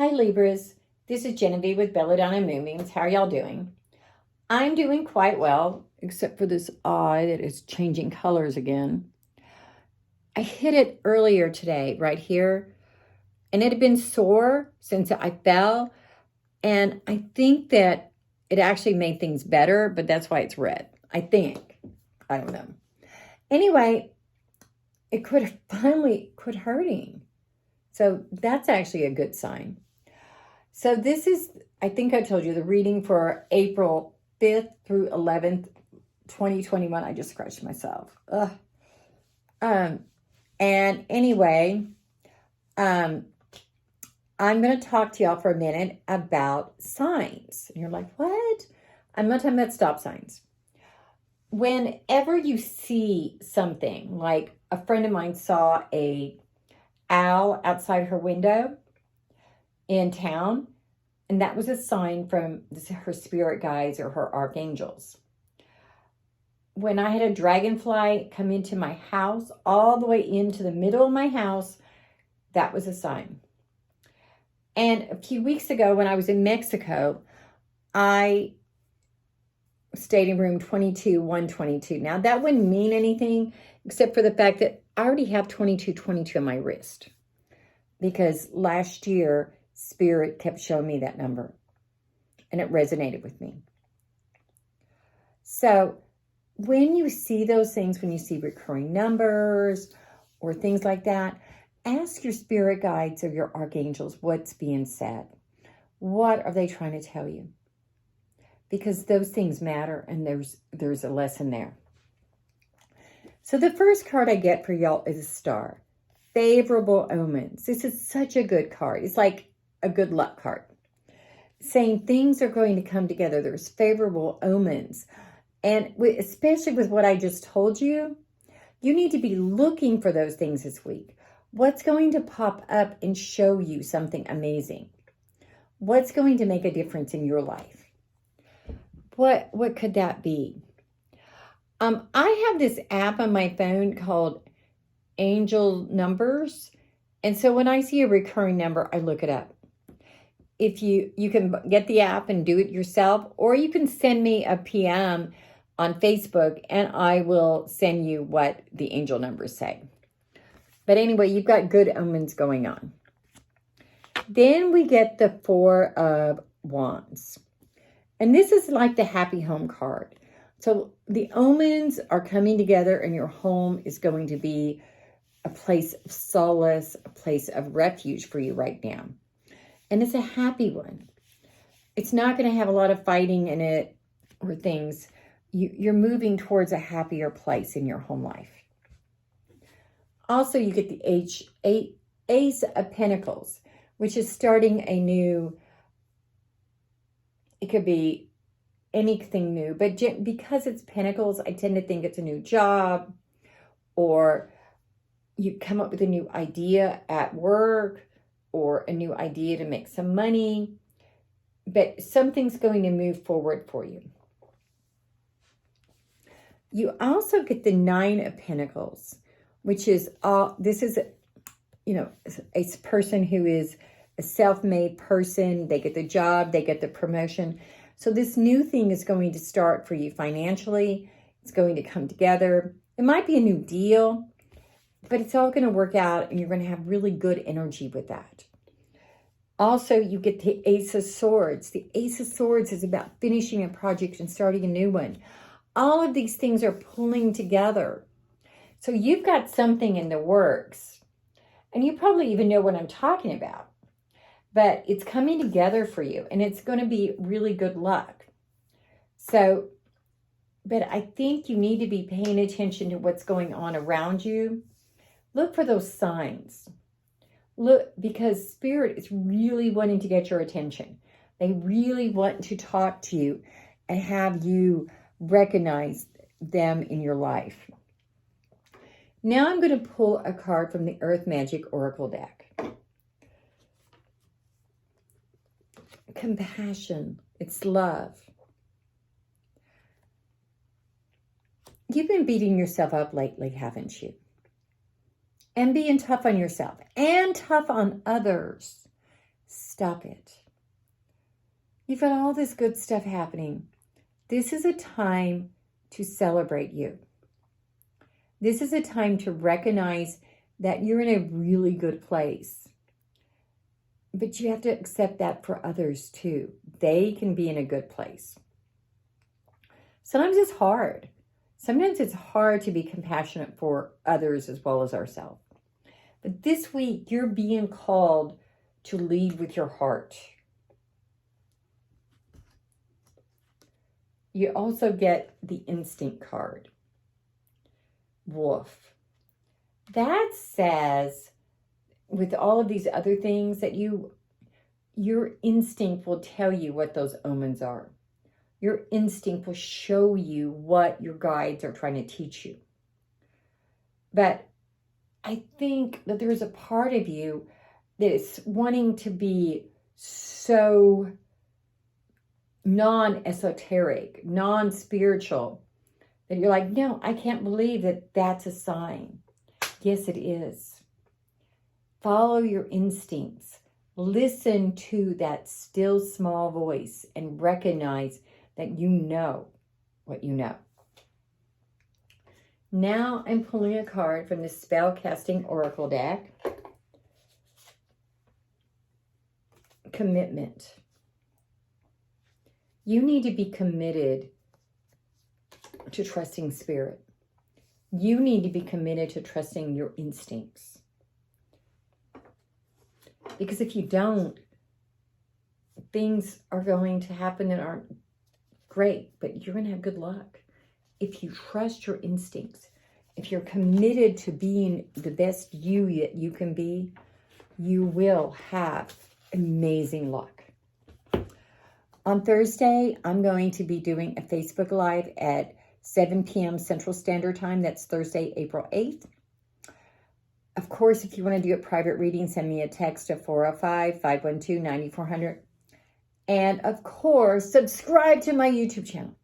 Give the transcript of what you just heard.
Hi Libras, this is Genevieve with Belladonna and Moonbeams. How are y'all doing? I'm doing quite well, except for this eye that is changing colors again. I hit it earlier today, right here, and it had been sore since I fell, and I think that it actually made things better, but that's why it's red. I think. I don't know. Anyway, it finally quit hurting. So that's actually a good sign. So this is, I think I told you, the reading for April 5th through 11th, 2021. I just scratched myself. Ugh. And anyway, I'm going to talk to y'all for a minute about signs. And you're like, what? I'm not talking about stop signs. Whenever you see something, like a friend of mine saw a owl outside her window in town, and that was a sign from her spirit guides or her archangels. When I had a dragonfly come into my house, all the way into the middle of my house, that was a sign. And a few weeks ago when I was in Mexico, I stayed in room 22-122. Now that wouldn't mean anything except for the fact that I already have 2222 on my wrist, because last year Spirit kept showing me that number and it resonated with me. So when you see those things, when you see recurring numbers or things like that, ask your spirit guides or your archangels what's being said. What are they trying to tell you? Because those things matter, and there's a lesson there. So the first card I get for y'all is a star. Favorable omens. This is such a good card. It's like a good luck card, saying things are going to come together. There's favorable omens. And especially with what I just told you, you need to be looking for those things this week. What's going to pop up and show you something amazing? What's going to make a difference in your life? What could that be? I have this app on my phone called Angel Numbers. And so when I see a recurring number, I look it up. If you can get the app and do it yourself, or you can send me a PM on Facebook and I will send you what the angel numbers say. But anyway, you've got good omens going on. Then we get the Four of Wands. And this is like the happy home card. So the omens are coming together and your home is going to be a place of solace, a place of refuge for you right now. And it's a happy one. It's not going to have a lot of fighting in it or things. You're moving towards a happier place in your home life. Also, you get the Ace of Pentacles, which is starting a new, it could be anything new, but because it's Pentacles, I tend to think it's a new job, or you come up with a new idea at work, or a new idea to make some money, but something's going to move forward for you. You also get the Nine of Pentacles, which is this is, a person who is a self-made person. They get the job, they get the promotion. So this new thing is going to start for you financially. It's going to come together. It might be a new deal, but it's all going to work out and you're going to have really good energy with that. Also, you get the Ace of Swords. The Ace of Swords is about finishing a project and starting a new one. All of these things are pulling together. So you've got something in the works, and you probably even know what I'm talking about, but it's coming together for you, and it's going to be really good luck. So, but I think you need to be paying attention to what's going on around you. Look for those signs. Look, because Spirit is really wanting to get your attention. They really want to talk to you and have you recognize them in your life. Now I'm going to pull a card from the Earth Magic Oracle deck. Compassion. It's love. You've been beating yourself up lately, haven't you? And being tough on yourself and tough on others. Stop it. You've got all this good stuff happening. This is a time to celebrate you. This is a time to recognize that you're in a really good place. But you have to accept that for others too. They can be in a good place. Sometimes it's hard. Sometimes it's hard to be compassionate for others as well as ourselves. But this week, you're being called to lead with your heart. You also get the instinct card. Wolf. That says, with all of these other things, that your instinct will tell you what those omens are. Your instinct will show you what your guides are trying to teach you. But I think that there's a part of you that is wanting to be so non-esoteric, non-spiritual, that you're like, no, I can't believe that that's a sign. Yes, it is. Follow your instincts. Listen to that still small voice and recognize that you know what you know. Now I'm pulling a card from the Spellcasting Oracle deck. Commitment. You need to be committed to trusting spirit. You need to be committed to trusting your instincts. Because if you don't, things are going to happen that aren't great, but you're going to have good luck. If you trust your instincts, if you're committed to being the best you that you can be, you will have amazing luck. On Thursday, I'm going to be doing a Facebook Live at 7 p.m. Central Standard Time. That's Thursday, April 8th. Of course, if you want to do a private reading, send me a text to 405-512-9400. And of course, subscribe to my YouTube channel.